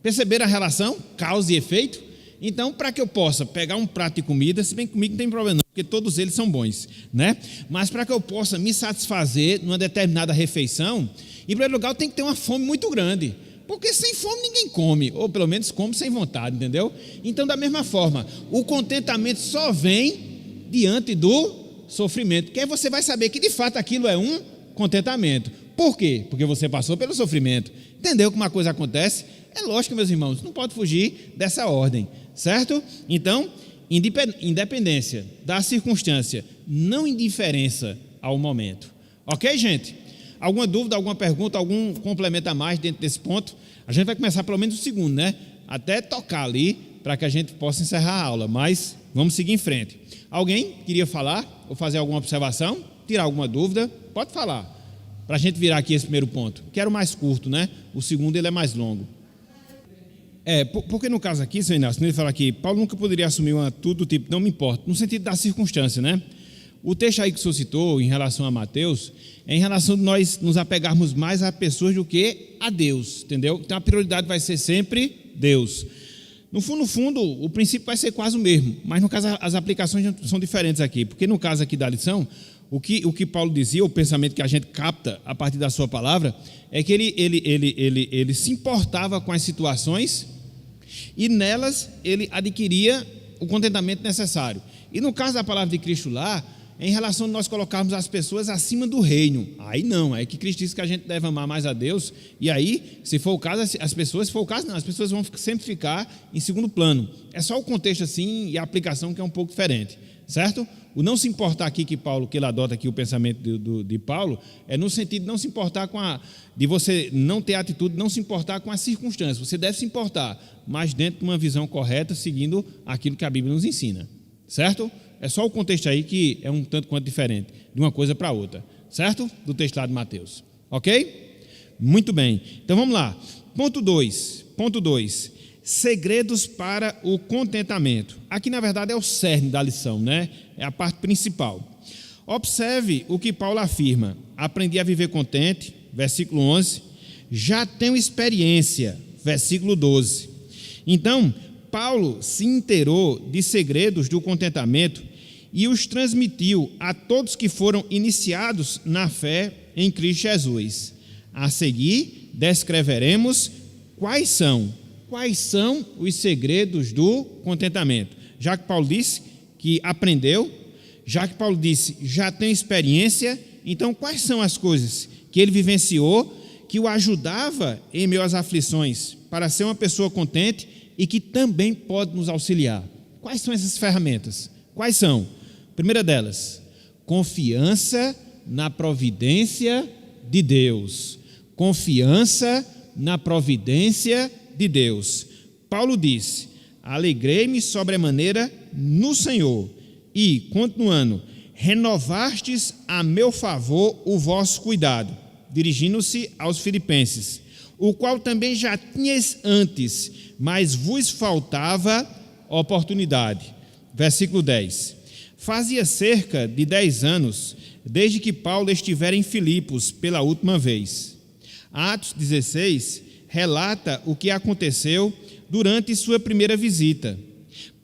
Perceberam a relação? Causa e efeito? Então, para que eu possa pegar um prato de comida, se bem que comigo não tem problema não, porque todos eles são bons, né? Mas para que eu possa me satisfazer numa determinada refeição, em primeiro lugar eu tenho que ter uma fome muito grande, porque sem fome ninguém come, ou pelo menos come sem vontade, entendeu? Então, da mesma forma, o contentamento só vem diante do sofrimento, que aí você vai saber que de fato aquilo é um contentamento. Por quê? Porque você passou pelo sofrimento. Entendeu como a coisa acontece? É lógico, meus irmãos, não pode fugir dessa ordem, certo? Então, independência da circunstância, não indiferença ao momento. Ok, gente? Alguma dúvida, alguma pergunta, algum complemento a mais dentro desse ponto? A gente vai começar pelo menos o segundo, né? Até tocar ali, para que a gente possa encerrar a aula, mas vamos seguir em frente. Alguém queria falar ou fazer alguma observação? Tirar alguma dúvida? Pode falar, para a gente virar aqui esse primeiro ponto. Quero mais curto, né? O segundo ele é mais longo. Porque no caso aqui, Sr. Inácio, ele fala aqui, Paulo nunca poderia assumir uma atitude do tipo, não me importa, no sentido da circunstância, né? O texto aí que o senhor citou em relação a Mateus, é em relação de nós nos apegarmos mais a pessoas do que a Deus, entendeu? Então a prioridade vai ser sempre Deus. No fundo, o princípio vai ser quase o mesmo, mas no caso as aplicações são diferentes aqui, porque no caso aqui da lição, o que Paulo dizia, o pensamento que a gente capta a partir da sua palavra, é que ele se importava com as situações e nelas ele adquiria o contentamento necessário. E no caso da palavra de Cristo lá, em relação a nós colocarmos as pessoas acima do reino, aí não, é que Cristo disse que a gente deve amar mais a Deus, e aí, se for o caso, as pessoas vão sempre ficar em segundo plano. É só o contexto assim e a aplicação que é um pouco diferente, certo? O não se importar aqui que ele adota aqui o pensamento de Paulo, é no sentido de não se importar de você não ter atitude, não se importar com as circunstâncias, você deve se importar, mas dentro de uma visão correta, seguindo aquilo que a Bíblia nos ensina, certo? É só o contexto aí que é um tanto quanto diferente, de uma coisa para outra, certo? Do texto lá de Mateus, ok? Muito bem, então vamos lá. Ponto 2, segredos para o contentamento. Aqui na verdade é o cerne da lição, né? É a parte principal. Observe o que Paulo afirma: aprendi a viver contente, versículo 11, já tenho experiência, versículo 12. Então, Paulo se inteirou de segredos do contentamento e os transmitiu a todos que foram iniciados na fé em Cristo Jesus. A seguir, descreveremos quais são os segredos do contentamento. Já que Paulo disse que aprendeu, já que Paulo disse já tem experiência, então quais são as coisas que ele vivenciou que o ajudava em meio às aflições para ser uma pessoa contente e que também pode nos auxiliar? Quais são essas ferramentas? Quais são? Primeira delas, confiança na providência de Deus. Confiança na providência de Deus. Paulo disse: alegrei-me sobremaneira no Senhor e, continuando, renovastes a meu favor o vosso cuidado, dirigindo-se aos filipenses, o qual também já tinhas antes, mas vos faltava oportunidade. Versículo 10. Fazia cerca de 10 anos, desde que Paulo estivera em Filipos pela última vez. Atos 16 relata o que aconteceu durante sua primeira visita.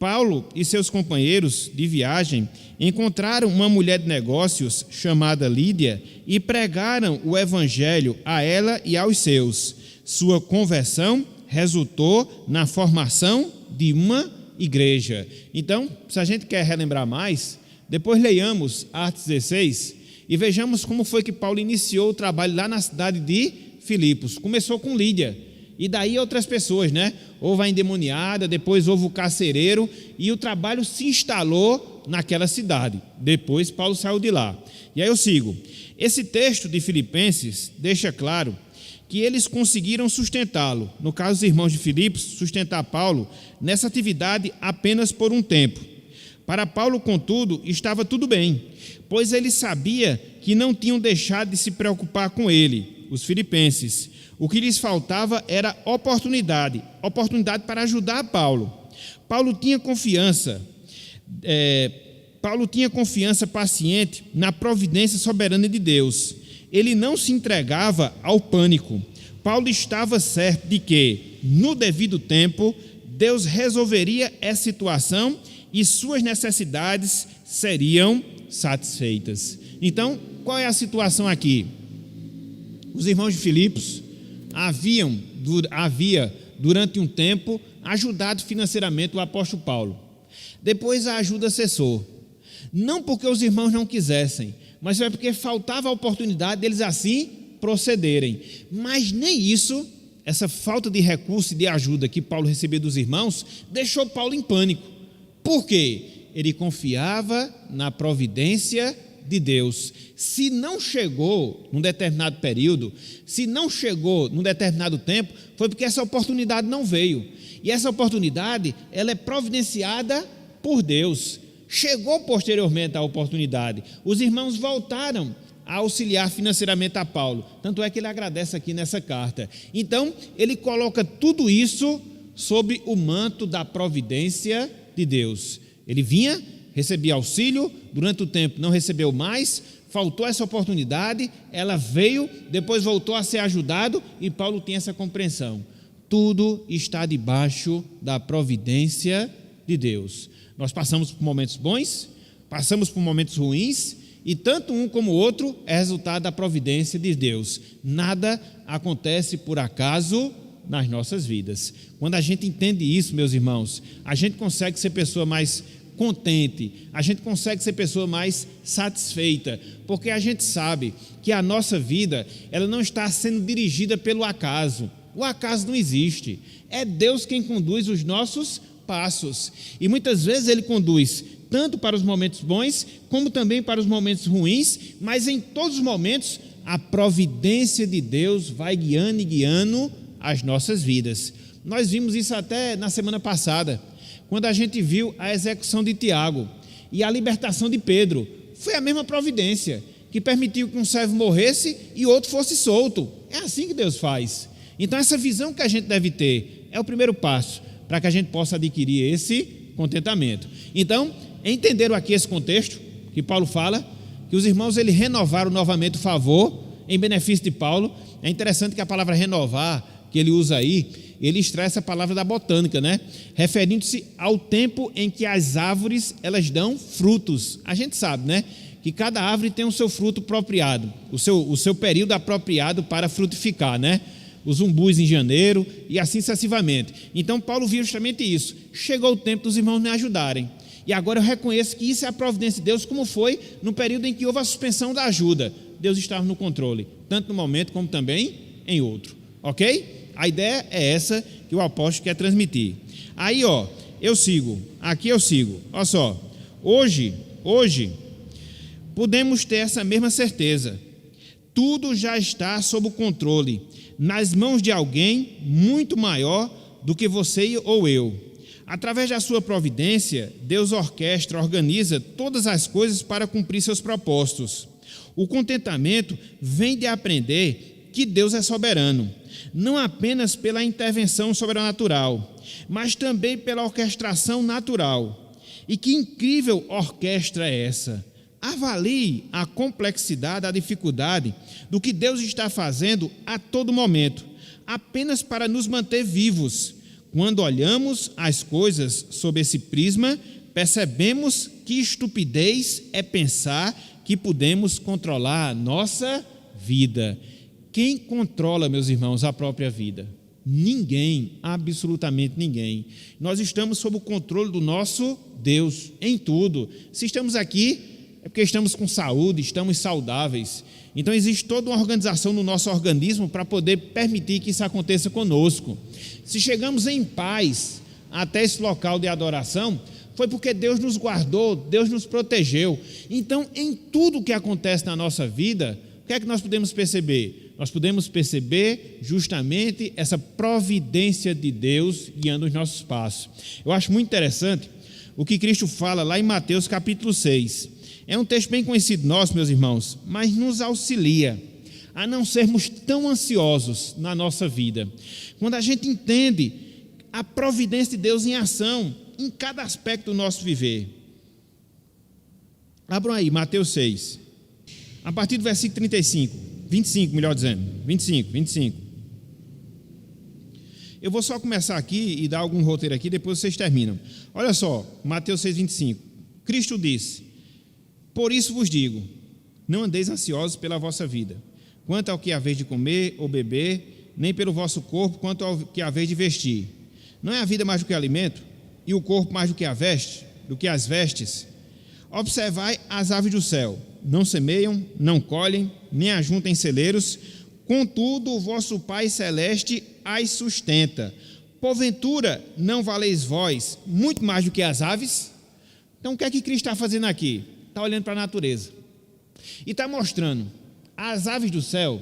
Paulo e seus companheiros de viagem encontraram uma mulher de negócios chamada Lídia e pregaram o evangelho a ela e aos seus. Sua conversão resultou na formação de uma igreja. Então, se a gente quer relembrar mais, depois leiamos Atos 16 e vejamos como foi que Paulo iniciou o trabalho lá na cidade de Filipos. Começou com Lídia, e daí outras pessoas, né? Houve a endemoniada, depois houve o carcereiro, e o trabalho se instalou naquela cidade. Depois Paulo saiu de lá. E aí eu sigo. Esse texto de Filipenses deixa claro que eles conseguiram sustentá-lo, no caso os irmãos de Filipos, sustentar Paulo nessa atividade apenas por um tempo. Para Paulo, contudo, estava tudo bem, pois ele sabia que não tinham deixado de se preocupar com ele, os filipenses. O que lhes faltava era oportunidade para ajudar Paulo. Paulo tinha confiança paciente na providência soberana de Deus. Ele não se entregava ao pânico. Paulo estava certo de que, no devido tempo, Deus resolveria essa situação e suas necessidades seriam satisfeitas. Então, qual é a situação aqui? Os irmãos de Filipos havia durante um tempo ajudado financeiramente o apóstolo Paulo. Depois a ajuda cessou. Não porque os irmãos não quisessem, mas foi porque faltava a oportunidade deles assim procederem. Mas nem isso, essa falta de recurso e de ajuda que Paulo recebia dos irmãos, deixou Paulo em pânico. Por quê? Ele confiava na providência de Deus. Se não chegou num determinado período, se não chegou num determinado tempo, foi porque essa oportunidade não veio. E essa oportunidade, ela é providenciada por Deus. Chegou posteriormente a oportunidade. Os irmãos voltaram a auxiliar financeiramente a Paulo. Tanto é que ele agradece aqui nessa carta. Então, ele coloca tudo isso sob o manto da providência de Deus. Ele vinha, recebia auxílio, durante o tempo não recebeu mais, faltou essa oportunidade, ela veio, depois voltou a ser ajudado e Paulo tem essa compreensão. Tudo está debaixo da providência de Deus. Nós passamos por momentos bons, passamos por momentos ruins, e tanto um como o outro é resultado da providência de Deus. Nada acontece por acaso nas nossas vidas. Quando a gente entende isso, meus irmãos, a gente consegue ser pessoa mais contente, a gente consegue ser pessoa mais satisfeita, porque a gente sabe que a nossa vida, ela não está sendo dirigida pelo acaso. O acaso não existe. É Deus quem conduz os nossos passos. E muitas vezes Ele conduz tanto para os momentos bons, como também para os momentos ruins, mas em todos os momentos a providência de Deus vai guiando e guiando as nossas vidas. Nós vimos isso até na semana passada, quando a gente viu a execução de Tiago e a libertação de Pedro. Foi a mesma providência que permitiu que um servo morresse e outro fosse solto. É assim que Deus faz. Então essa visão que a gente deve ter é o primeiro passo para que a gente possa adquirir esse contentamento. Então, entenderam aqui esse contexto que Paulo fala, que os irmãos eles renovaram novamente o favor em benefício de Paulo. É interessante que a palavra renovar, que ele usa aí, ele extrai essa palavra da botânica, né? Referindo-se ao tempo em que as árvores elas dão frutos. A gente sabe, né? Que cada árvore tem o seu fruto apropriado, o seu período apropriado para frutificar, né? Os umbus em janeiro e assim sucessivamente. Então Paulo viu justamente isso. Chegou o tempo dos irmãos me ajudarem. E agora eu reconheço que isso é a providência de Deus, como foi no período em que houve a suspensão da ajuda. Deus estava no controle, tanto no momento como também em outro. Ok? A ideia é essa que o apóstolo quer transmitir. Aí, eu sigo. Olha só. Hoje, podemos ter essa mesma certeza. Tudo já está sob o controle, nas mãos de alguém muito maior do que você ou eu. Através da sua providência, Deus organiza todas as coisas para cumprir seus propósitos. O contentamento vem de aprender que Deus é soberano, não apenas pela intervenção sobrenatural, mas também pela orquestração natural. E que incrível orquestra é essa? Avalie a complexidade, a dificuldade do que Deus está fazendo a todo momento, apenas para nos manter vivos. Quando olhamos as coisas sob esse prisma, percebemos que estupidez é pensar que podemos controlar a nossa vida. Quem controla, meus irmãos, a própria vida? Ninguém, absolutamente ninguém. Nós estamos sob o controle do nosso Deus em tudo. Se estamos aqui, é porque estamos com saúde, estamos saudáveis. Então existe toda uma organização no nosso organismo para poder permitir que isso aconteça conosco. Se chegamos em paz até esse local de adoração, foi porque Deus nos guardou, Deus nos protegeu. Então, em tudo que acontece na nossa vida, o que é que nós podemos perceber? Nós podemos perceber justamente essa providência de Deus guiando os nossos passos. Eu acho muito interessante o que Cristo fala lá em Mateus capítulo 6. É um texto bem conhecido nosso, meus irmãos, mas nos auxilia a não sermos tão ansiosos na nossa vida. Quando a gente entende a providência de Deus em ação em cada aspecto do nosso viver. Abram aí, Mateus 6, a partir do versículo 25, melhor dizendo, 25. Eu vou só começar aqui e dar algum roteiro aqui, depois vocês terminam. Olha só, Mateus 6, 25. Cristo disse: por isso vos digo, não andeis ansiosos pela vossa vida, quanto ao que haveis de comer ou beber, nem pelo vosso corpo, quanto ao que haveis de vestir. Não é a vida mais do que o alimento, e o corpo mais do que as vestes? Observai as aves do céu, não semeiam, não colhem, nem ajuntem em celeiros, contudo o vosso Pai Celeste as sustenta. Porventura não valeis vós muito mais do que as aves? Então o que é que Cristo está fazendo aqui? Está olhando para a natureza e está mostrando as aves do céu,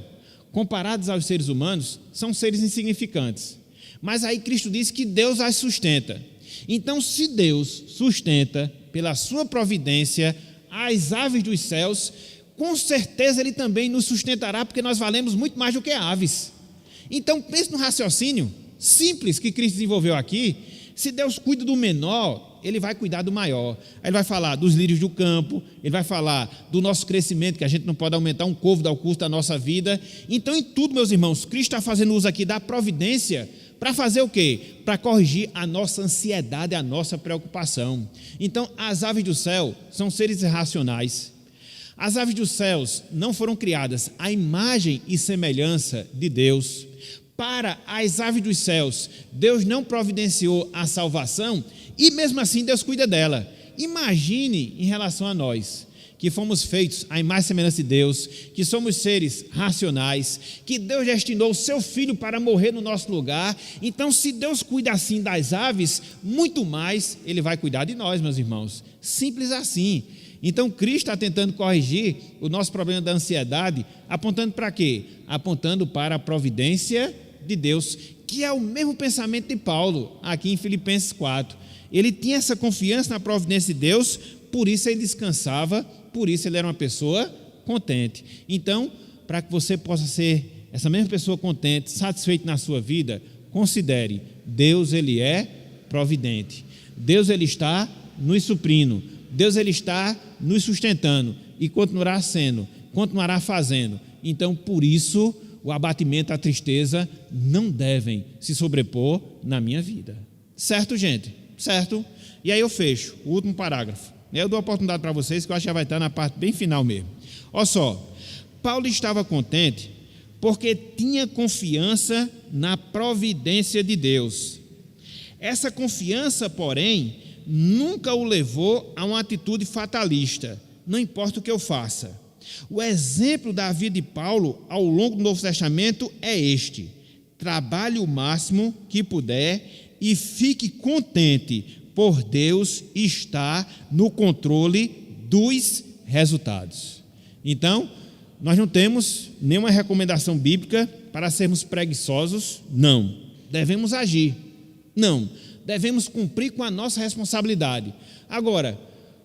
comparadas aos seres humanos, são seres insignificantes, mas aí Cristo diz que Deus as sustenta. Então, se Deus sustenta pela sua providência as aves dos céus, com certeza Ele também nos sustentará, porque nós valemos muito mais do que aves. Então, pense no raciocínio simples que Cristo desenvolveu aqui. Se Deus cuida do menor, Ele vai cuidar do maior. Aí Ele vai falar dos lírios do campo, Ele vai falar do nosso crescimento, que a gente não pode aumentar um côvado ao custo da nossa vida. Então, em tudo, meus irmãos, Cristo está fazendo uso aqui da providência para fazer o quê? Para corrigir a nossa ansiedade, a nossa preocupação. Então, as aves do céu são seres irracionais. As aves dos céus não foram criadas à imagem e semelhança de Deus. Para as aves dos céus, Deus não providenciou a salvação e mesmo assim Deus cuida dela. Imagine em relação a nós, que fomos feitos à imagem e semelhança de Deus, que somos seres racionais, que Deus destinou o seu Filho para morrer no nosso lugar. Então, se Deus cuida assim das aves, muito mais Ele vai cuidar de nós, meus irmãos. Simples assim. Então, Cristo está tentando corrigir o nosso problema da ansiedade, apontando para quê? Apontando para a providência de Deus, que é o mesmo pensamento de Paulo, aqui em Filipenses 4. Ele tinha essa confiança na providência de Deus, por isso ele descansava, por isso ele era uma pessoa contente. Então, para que você possa ser essa mesma pessoa contente, satisfeito na sua vida, considere, Deus Ele é providente. Deus Ele está nos suprindo. Deus Ele está nos sustentando e continuará sendo, continuará fazendo. Então, por isso, o abatimento, a tristeza não devem se sobrepor na minha vida. Certo, gente? Certo? E aí eu fecho o último parágrafo. Eu dou a oportunidade para vocês, que eu acho que já vai estar na parte bem final mesmo. Olha só, Paulo estava contente porque tinha confiança na providência de Deus. Essa confiança, porém, nunca o levou a uma atitude fatalista, não importa o que eu faça. O exemplo da vida de Paulo ao longo do Novo Testamento é este: trabalhe o máximo que puder e fique contente, por Deus estar no controle dos resultados. Então, nós não temos nenhuma recomendação bíblica para sermos preguiçosos, não. Devemos agir, não. Devemos cumprir com a nossa responsabilidade. Agora,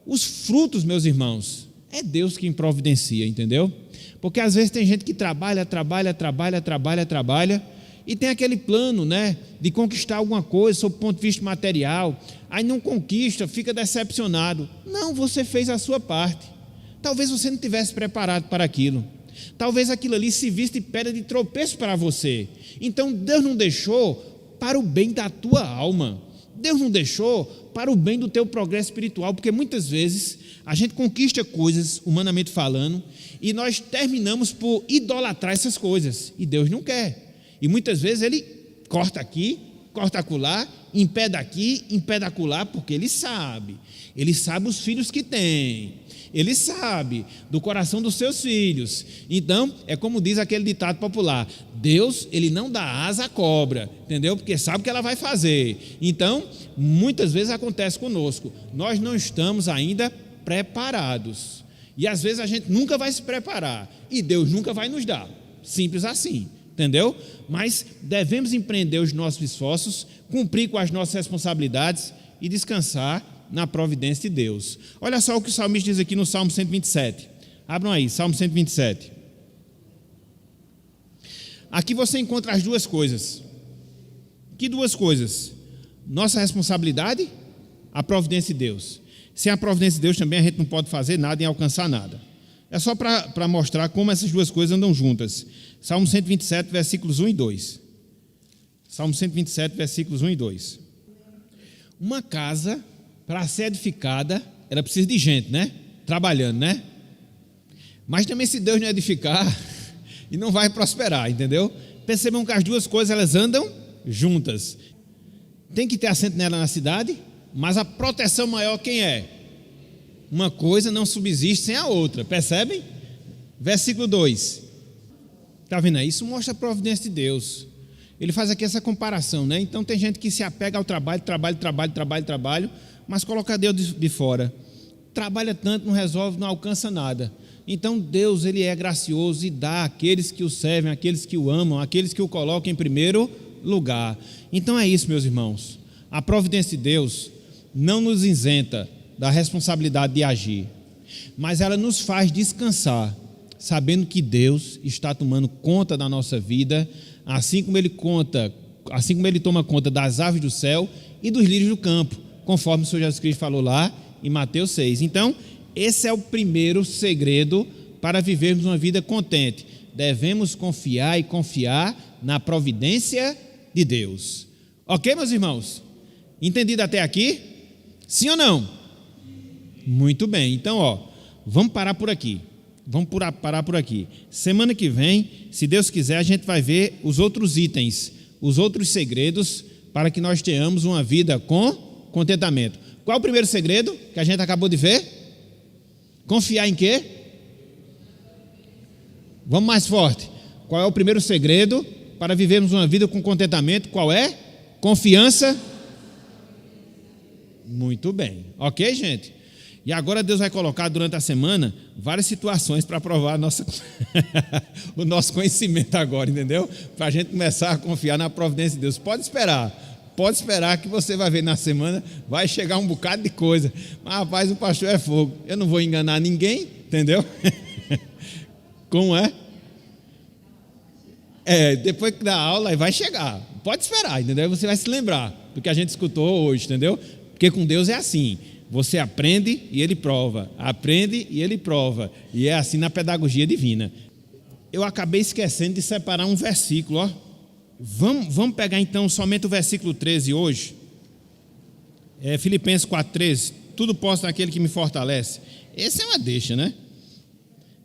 os frutos, meus irmãos, é Deus quem providencia, entendeu? Porque às vezes tem gente que trabalha, e tem aquele plano, né, de conquistar alguma coisa sob o ponto de vista material, aí não conquista, fica decepcionado. Não, você fez a sua parte. Talvez você não tivesse preparado para aquilo. Talvez aquilo ali se visse de pedra de tropeço para você. Então Deus não deixou para o bem da tua alma. Deus não deixou para o bem do teu progresso espiritual, porque muitas vezes a gente conquista coisas, humanamente falando, e nós terminamos por idolatrar essas coisas, e Deus não quer. E muitas vezes Ele corta aqui, corta acolá, impede aqui, impede acolá, porque Ele sabe os filhos que tem, Ele sabe do coração dos seus filhos. Então, é como diz aquele ditado popular: Deus, Ele não dá asa à cobra, entendeu? Porque sabe o que ela vai fazer. Então, muitas vezes acontece conosco, nós não estamos ainda preparados, e às vezes a gente nunca vai se preparar, e Deus nunca vai nos dar, simples assim, entendeu? Mas devemos empreender os nossos esforços, cumprir com as nossas responsabilidades e descansar na providência de Deus. Olha só o que o salmista diz aqui no Salmo 127. Abram aí, Salmo 127. Aqui você encontra as duas coisas. Que duas coisas? Nossa responsabilidade, a providência de Deus. Sem a providência de Deus também a gente não pode fazer nada nem alcançar nada. É só para mostrar como essas duas coisas andam juntas. Salmo 127, versículos 1 e 2. Salmo 127, versículos 1 e 2. Uma casa, para ser edificada, ela precisa de gente, né? Trabalhando, né? Mas também se Deus não edificar, e não vai prosperar, entendeu? Percebam que as duas coisas, elas andam juntas. Tem que ter assento nela na cidade, mas a proteção maior quem é? Uma coisa não subsiste sem a outra, percebem? Versículo 2. Está vendo aí? Isso mostra a providência de Deus. Ele faz aqui essa comparação, né? Então tem gente que se apega ao trabalho, mas coloca Deus de fora. Trabalha tanto, não resolve, não alcança nada. Então Deus, Ele é gracioso e dá àqueles que o servem, àqueles que o amam, àqueles que o colocam em primeiro lugar. Então é isso, meus irmãos. A providência de Deus não nos isenta da responsabilidade de agir, mas ela nos faz descansar, sabendo que Deus está tomando conta da nossa vida, assim como Ele toma conta das aves do céu e dos lírios do campo, conforme o Senhor Jesus Cristo falou lá em Mateus 6. Então, esse é o primeiro segredo para vivermos uma vida contente. Devemos confiar na providência de Deus. Ok, meus irmãos? Entendido até aqui? Sim ou não? Muito bem. Então, vamos parar por aqui. Parar por aqui. Semana que vem, se Deus quiser, a gente vai ver os outros itens, os outros segredos para que nós tenhamos uma vida com contentamento. Qual é o primeiro segredo que a gente acabou de ver? Confiar em quê? Vamos mais forte. Qual é o primeiro segredo para vivermos uma vida com contentamento? Qual é? Confiança. Muito bem. Ok, gente? E agora Deus vai colocar durante a semana várias situações para provar o nosso conhecimento agora, entendeu? Para a gente começar a confiar na providência de Deus. Pode esperar que você vai ver na semana, vai chegar um bocado de coisa. Mas, rapaz, o pastor é fogo. Eu não vou enganar ninguém, entendeu? Como é? Depois que dá aula, vai chegar. Pode esperar, entendeu? Você vai se lembrar do que a gente escutou hoje, entendeu? Porque com Deus é assim. Você aprende e Ele prova. Aprende e Ele prova. E é assim na pedagogia divina. Eu acabei esquecendo de separar um versículo, Vamos pegar então somente o versículo 13 hoje. Filipenses 4,13. Tudo posso naquele que me fortalece. Esse é uma deixa, né?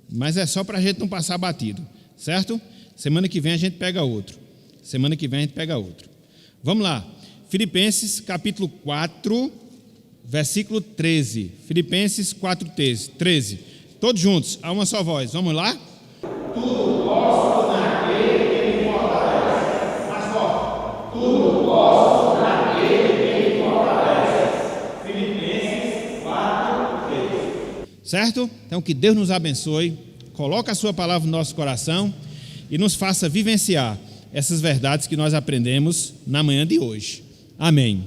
Mas é só para a gente não passar batido, certo? Semana que vem a gente pega outro. Vamos lá. Filipenses capítulo 4, versículo 13. Filipenses 4,13. Todos juntos, a uma só voz. Vamos lá? Tudo posso naquele que me fortalece. Mais forte. Tudo posso naquele que me fortalece. Filipenses 4,13. Certo? Então que Deus nos abençoe. Coloque a sua palavra no nosso coração e nos faça vivenciar essas verdades que nós aprendemos na manhã de hoje. Amém.